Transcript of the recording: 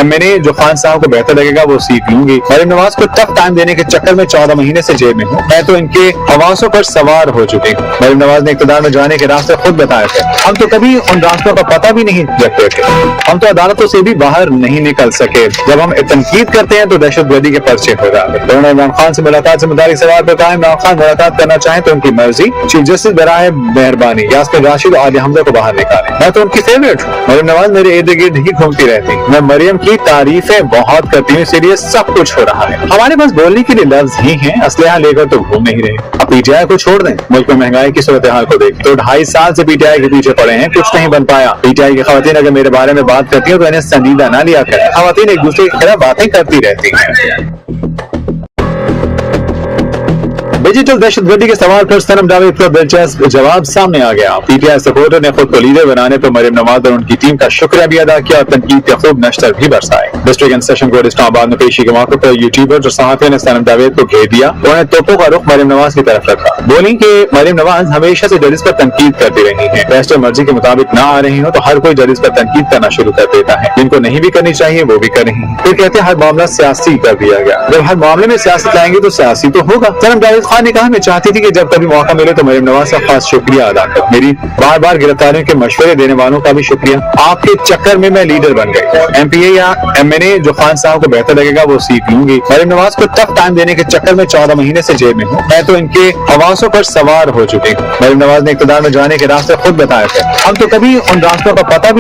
میں نے جو خان صاحب کو بہتر لگے گا وہ سیکھ لوں گی۔ مریم نواز کو ٹف ٹائم دینے کے چکر میں 14 مہینے سے جیل میں ہوں، میں تو ان کے حواسوں پر سوار ہو چکی ہوں۔ مریم نواز نے اقتدار میں جانے کے راستے خود بتائے تھے، ہم تو کبھی ان راستوں کا پتہ بھی نہیں رکھتے تھے، ہم تو عدالتوں سے بھی باہر نہیں نکل سکے، جب ہم تنقید کرتے ہیں تو دہشت گردی کے پرچے ہو جاتے ہیں۔ انہوں نے عمران خان سے ملاقات سے متعلق سوال پر کہا عمران خان ملاقات کرنا چاہیں تو ان کی مرضی، چیف جسٹس براہ مہربانی یاسمین راشد اور عادل حمزہ کو باہر نکالیں، میں تو ان کی فیوریٹ ہوں۔ مریم نواز میرے ارد گرد ہی گھومتی رہتی، میں مریم کی تعریفیں بہت کرتی ہوں، اسی لیے سب کچھ ہو رہا ہے۔ ہمارے پاس بولنے کے لیے لفظ ہی ہیں، اسلحہ لے کر تو گھوم نہیں رہے۔ اب پی ٹی آئی کو چھوڑ دیں، ملک میں مہنگائی کی صورتحال کو دیکھ تو 2.5 سال سے پی ٹی آئی کے پیچھے پڑے ہیں، کچھ نہیں بن پایا۔ پی ٹی آئی کی خواتین اگر میرے بارے میں بات کرتی ہیں تو انہیں سنجیدہ نہ لیا کریں، خواتین ایک دوسرے کی خلاف باتیں کرتی رہتی ہیں۔ ڈیجیٹل دہشت گردی کے سوال پر صنم جاوید کا دلچسپ جواب سامنے آ گیا۔ پی ٹی آئی سپورٹر نے خود کو لیڈر بنانے پر مریم نواز اور ان کی ٹیم کا شکریہ بھی ادا کیا اور تنقید کے خوب نشتر بھی برسائے۔ ڈسٹرکٹ اینڈ سیشن کورٹ اسلام آباد میں پیشی کے موقع پر یوٹیوبر اور صحافیوں نے صنم جاوید کو گھیر دیا، انہوں نے توپوں کا رخ مریم نواز کی طرف رکھا، بولی کہ مریم نواز ہمیشہ سے ججز پر تنقید کرتی رہی ہیں، بیسٹر مرضی کے مطابق نہ آ رہی ہوں تو ہر کوئی ججز پر تنقید کرنا شروع کر دیتا ہے، جن کو نہیں بھی کرنی چاہیے وہ بھی کر رہی ہیں، پھر کہتے ہیں ہر معاملہ سیاسی کر دیا گیا۔ جب ہر معاملے میں سیاست لائیں گے تو سیاسی تو ہوگا۔ صنم جاوید خان نے کہا میں چاہتی تھی کہ جب کبھی موقع ملے تو مریم نواز کا خاص شکریہ ادا کروں، میری بار بار گرفتاریوں کے مشورے دینے والوں کا بھی شکریہ، آپ کے چکر میں میں لیڈر بن گئی، ایم پی اے یا ایم این اے جو خان صاحب کو بہتر لگے گا وہ سیکھ لوں گی۔ مریم نواز کو ٹف ٹائم دینے کے چکر میں 14 مہینے سے جیل میں ہوں، میں تو ان کے حواسوں پر سوار ہو چکی ہوں۔ مریم نواز نے اقتدار میں جانے کے راستے خود بتائے تھے، ہم تو کبھی ان راستوں کا پتہ بھی